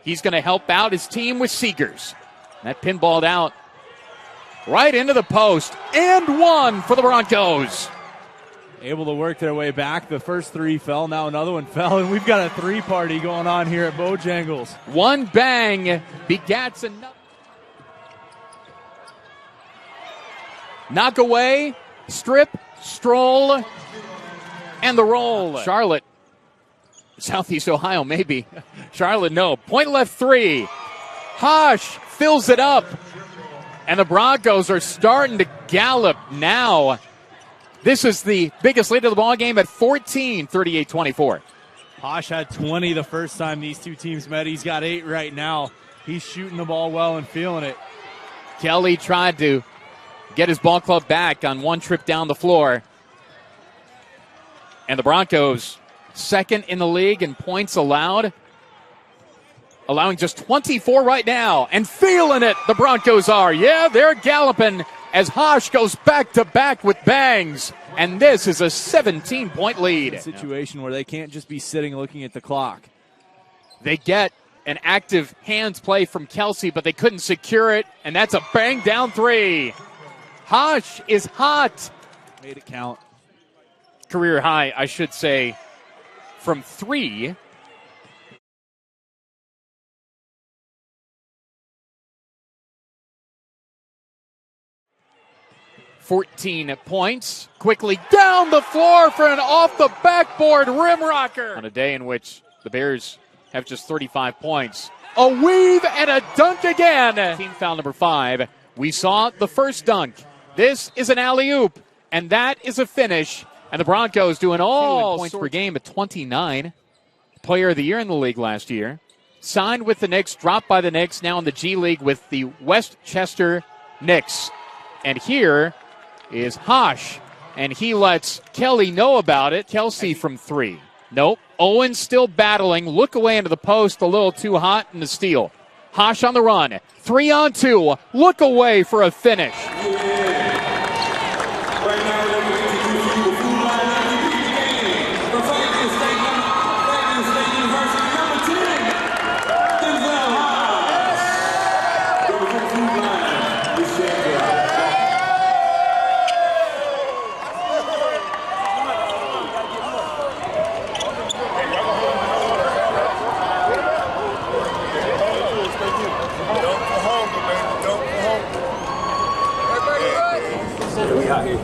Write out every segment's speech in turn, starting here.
He's going to help out his team with Seegers. That pinballed out right into the post. And one for the Broncos. Able to work their way back. The first three fell. Now another one fell. And we've got a three-party going on here at Bojangles. One bang begats another. Knock away, strip, stroll, and the roll. Charlotte. Southeast Ohio, maybe. Charlotte, no. Point left three. Hosh fills it up. And the Broncos are starting to gallop now. This is the biggest lead of the ball game at 14, 38-24. Hosh had 20 the first time these two teams met. He's got 8 right now. He's shooting the ball well and feeling it. Kelly tried to get his ball club back on one trip down the floor. And the Broncos, second in the league in points allowed, allowing just 24 right now. And feeling it, the Broncos are. Yeah, they're galloping as Hosh goes back-to-back with bangs. And this is a 17-point lead. A situation where they can't just be sitting looking at the clock. They get an active hands play from Kelsey, but they couldn't secure it. And that's a bang-down three. Hosh is hot. Made it count. Career high, I should say, from 3. $14 points. Quickly down the floor for an off-the-backboard rim rocker. On a day in which the Bears have just 35 points. A weave and a dunk again. Team foul number 5. We saw the first dunk. This is an alley-oop, and that is a finish. And the Broncos doing all points per game at 29. Player of the year in the league last year. Signed with the Knicks, dropped by the Knicks, now in the G League with the Westchester Knicks. And here is Hosh, and he lets Kelly know about it. Kelsey from 3. Nope. Owen still battling. Look away into the post, a little too hot in the steal. Hosh on the run. 3-on-2. Look away for a finish. We out here.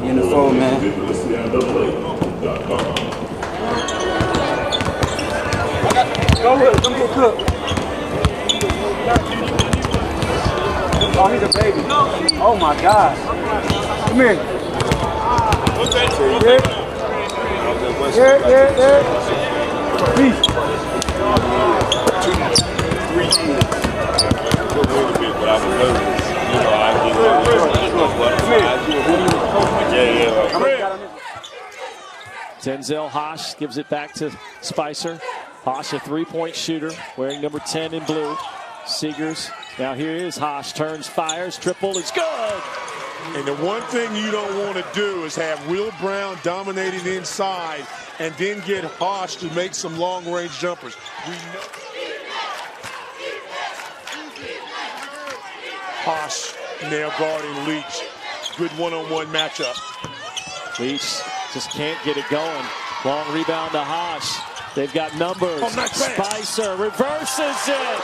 You in the phone, man. Go with it. Come get cooked. Oh, he's a baby. Oh, my gosh. Come here. Here. Peace. Denzel Hosh gives it back to Spicer. Hosh, a three-point shooter, wearing number 10 in blue. Seegers. Now here is Hosh, turns, fires, triple, it's good. And the one thing you don't want to do is have Will Brown dominating inside and then get Hosh to make some long-range jumpers. We know Hosh now guarding Leach. Good one-on-one matchup. Leach just can't get it going. Long rebound to Hosh. They've got numbers. Oh, nice Spicer reverses it.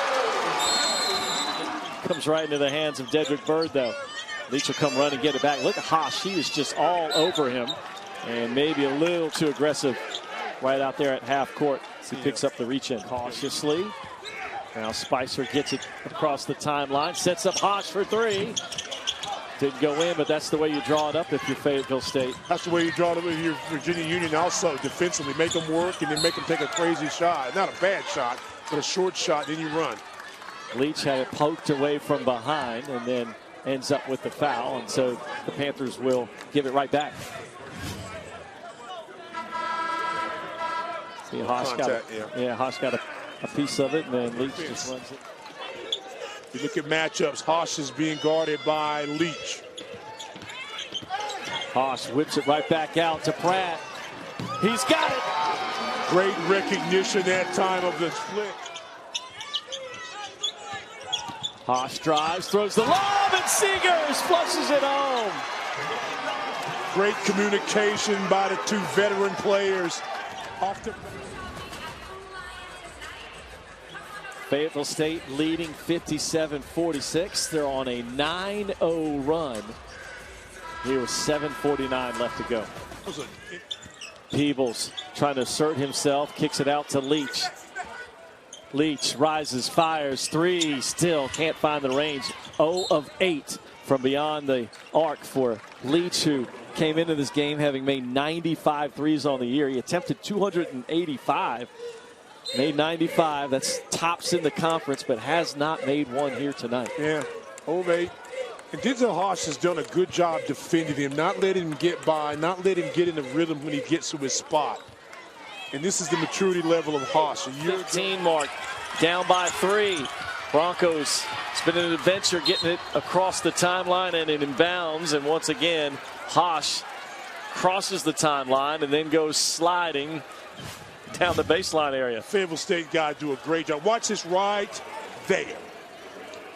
Comes right into the hands of Dedrick Bird, though. Leach will come run and get it back. Look at Hosh. He is just all over him. And maybe a little too aggressive right out there at half court. He picks up the reach in cautiously. Now Spicer gets it across the timeline. Sets up Hosh for 3. Didn't go in, but that's the way you draw it up if you're Fayetteville State. That's the way you draw it up if you're Virginia Union. Also, defensively, make them work and then make them take a crazy shot. Not a bad shot, but a short shot, then you run. Leach had it poked away from behind and then ends up with the foul, and so the Panthers will give it right back. See, Hosh got a piece of it, and then Leach just runs it. You look at matchups, Hosh is being guarded by Leach. Hosh whips it right back out to Pratt. He's got it. Great recognition that time of the split. Haas drives, throws the lob, and Seegers flushes it home. Great communication by the two veteran players. Fayetteville State leading 57-46. They're on a 9-0 run. Here with 7:49 left to go. Peebles trying to assert himself, kicks it out to Leach. Leach rises, fires, three, still can't find the range. 0 of 8 from beyond the arc for Leach, who came into this game having made 95 threes on the year. He attempted 285, made 95. That's tops in the conference, but has not made one here tonight. Yeah, 0 of 8. And Denzel Haas has done a good job defending him, not letting him get by, not letting him get in the rhythm when he gets to his spot. And this is the maturity level of Haas. 15 mark, down by 3. Broncos, it's been an adventure getting it across the timeline and in bounds. And once again, Haas crosses the timeline and then goes sliding down the baseline area. Fayetteville State guys do a great job. Watch this right there.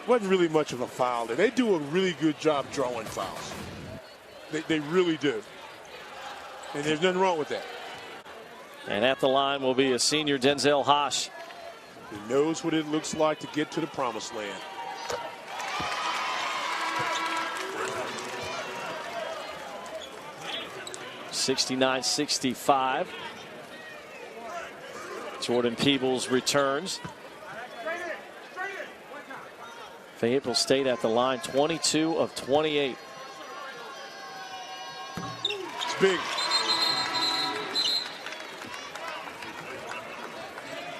Wasn't really much of a foul there. They do a really good job drawing fouls. They really do. And there's nothing wrong with that. And at the line will be a senior, Denzel Haas. He knows what it looks like to get to the promised land. (69-65). Jordan Peebles returns. Fayetteville State at the line, 22 of 28. It's big.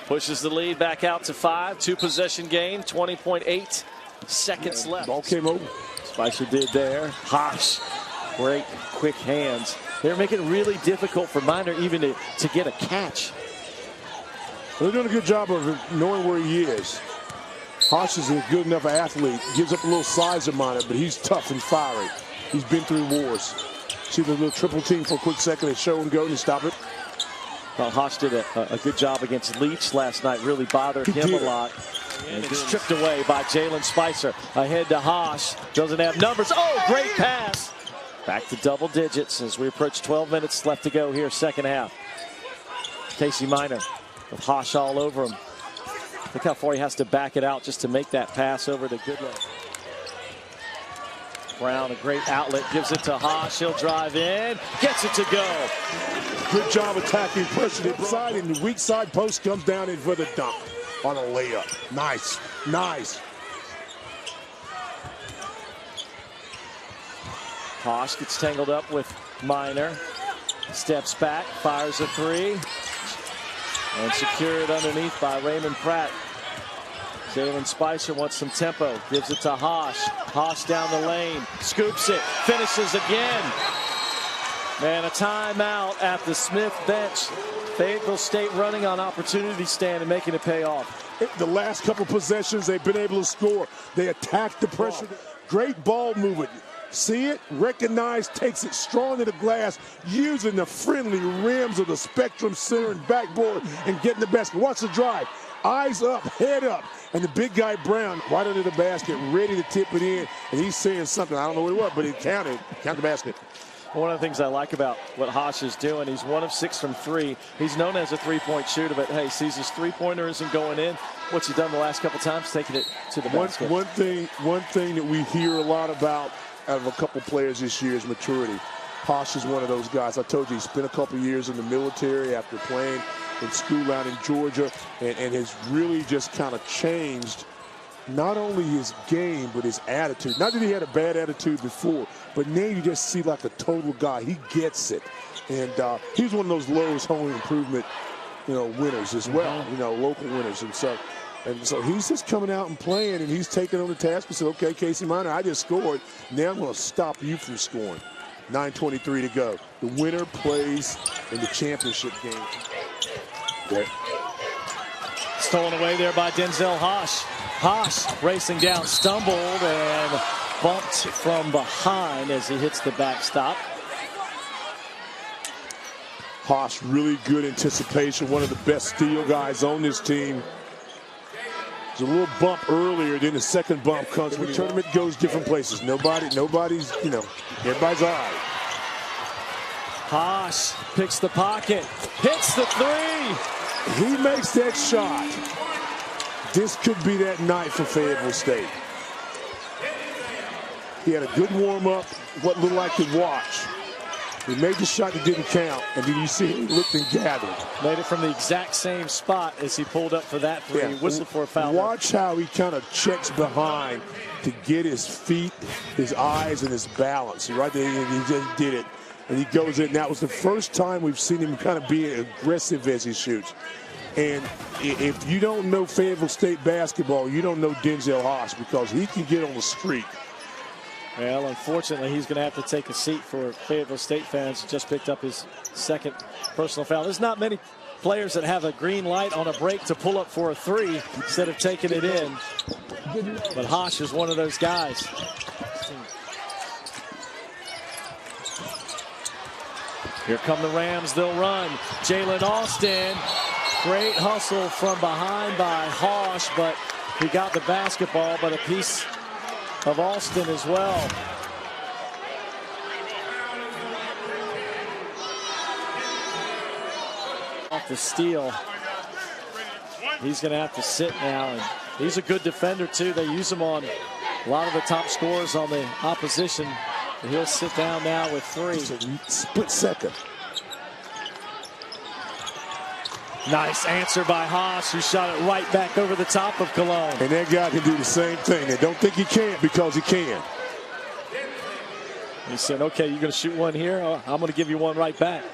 Pushes the lead back out to 5. 2-possession game, 20.8 seconds left. Ball came over. Spicer did there. Haas, great quick hands. They're making it really difficult for Minor even to get a catch. They're doing a good job of knowing where he is. Haas is a good enough athlete. Gives up a little size of Minor, but he's tough and fiery. He's been through wars. See the little triple team for a quick second and show and go and stop it. Well, Haas did a good job against Leach last night. Really bothered him a lot. And it's stripped away by Jalen Spicer. Ahead to Haas. Doesn't have numbers. Oh, great pass. Back to double digits as we approach 12 minutes left to go here, second half. Casey Minor with Haas all over him. Look how far he has to back it out just to make that pass over to Goodlow. Brown, a great outlet, gives it to Haas. He'll drive in, gets it to go. Good job attacking pressure inside, and the weak side post comes down in for the dunk on a layup. Nice, nice. Haas gets tangled up with Minor. Steps back, fires a 3. And secured underneath by Raymond Pratt. Jalen Spicer wants some tempo. Gives it to Haas. Haas down the lane. Scoops it. Finishes again. And a timeout at the Smith bench. Fayetteville State running on opportunity stand and making it pay off. The last couple possessions, they've been able to score. They attacked the pressure. Great ball movement. See it, recognize, takes it strong to the glass, using the friendly rims of the Spectrum center and backboard and getting the basket. Watch the drive. Eyes up, head up. And the big guy Brown right under the basket, ready to tip it in. And he's saying something. I don't know what it was, but it counted. Count the basket. One of the things I like about what Haas is doing, he's 1 of 6 from 3. He's known as a three-point shooter, but hey, sees his three-pointer isn't going in. What's he done the last couple times? Taking it to the basket. One thing that we hear a lot about out of a couple players this year is maturity. Haas is one of those guys. I told you he spent a couple years in the military after playing in school out in Georgia and has really just kind of changed not only his game but his attitude. Not that he had a bad attitude before, but now you just see like a total guy. He gets it. And he's one of those Lowe's home improvement, winners as well, local winners. And so he's just coming out and playing, and he's taking on the task and said, okay, Casey Minor, I just scored. Now I'm going to stop you from scoring. 9:23 to go. The winner plays in the championship game. Okay. Stolen away there by Denzel Haas. Haas racing down, stumbled and bumped from behind as he hits the backstop. Haas, really good anticipation. One of the best steal guys on this team. There's a little bump earlier, then the second bump comes when the tournament goes different places. Nobody's, you know, everybody's all right. Haas picks the pocket, hits the three. He makes that shot. This could be that night for Fayetteville State. He had a good warm-up, what looked like to watch. He made the shot that didn't count, and then you see he looked and gathered. Made it from the exact same spot as he pulled up for that three. Yeah. Whistled for a foul. Watch how he kind of checks behind to get his feet, his eyes, and his balance. Right there, he just did it. And he goes in. That was the first time we've seen him kind of be aggressive as he shoots. And if you don't know Fayetteville State basketball, you don't know Denzel Haas, because he can get on the streak. Well, unfortunately, he's going to have to take a seat for Fayetteville State fans who just picked up his second personal foul. There's not many players that have a green light on a break to pull up for a three instead of taking it in. But Haas is one of those guys. Here come the Rams. They'll run. Jalen Austin. Great hustle from behind by Haas, but he got the basketball, but a piece of Austin as well. Off the steal. He's going to have to sit now, and he's a good defender too. They use him on a lot of the top scorers on the opposition. And he'll sit down now with three. Split second. Nice answer by Haas, who shot it right back over the top of Cologne. And that guy can do the same thing. They don't think he can't, because he can. He said, okay, you're going to shoot one here? I'm going to give you one right back.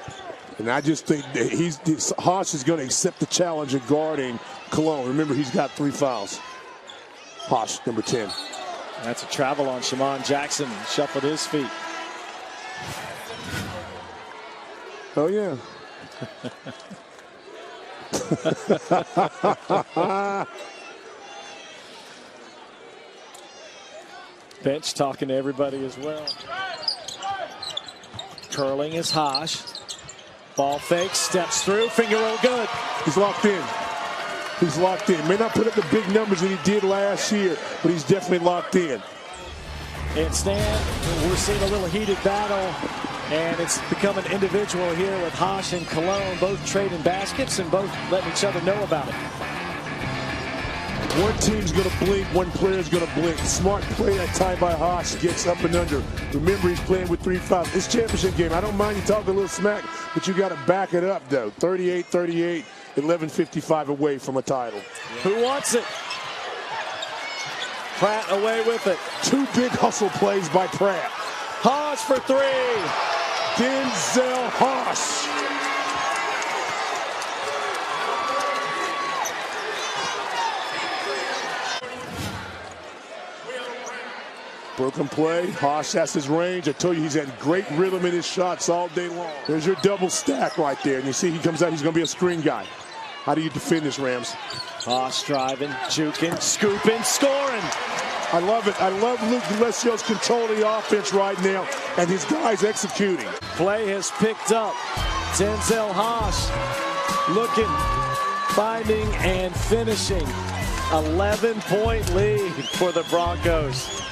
And I just think that Haas is going to accept the challenge of guarding Cologne. Remember, he's got 3 fouls. Haas, number 10. That's a travel on Shamon Jackson. Shuffled his feet. Oh, yeah. Bench talking to everybody as well. Curling is Haas. Ball fake, steps through, finger roll good. He's locked in. He's locked in. May not put up the big numbers that he did last year, but he's definitely locked in. And Stan, we're seeing a little heated battle, and it's become an individual here with Haas and Cologne, both trading baskets and both letting each other know about it. One team's going to blink, one player's going to blink. Smart play that time by Haas, gets up and under. Remember, he's playing with 3 fouls. It's championship game. I don't mind you talking a little smack, but you got to back it up, though. 38-38, 11:55 away from a title. Who wants it? Pratt away with it. 2 big hustle plays by Pratt. Haas for 3. Denzel Haas. Broken play. Haas has his range. I told you he's had great rhythm in his shots all day long. There's your double stack right there. And you see he comes out, he's going to be a screen guy. How do you defend this, Rams? Haas driving, juking, scooping, scoring. I love it. I love Luke D'Alessio's control of the offense right now, and his guys executing. Play has picked up. Denzel Haas looking, finding, and finishing. 11-point lead for the Broncos.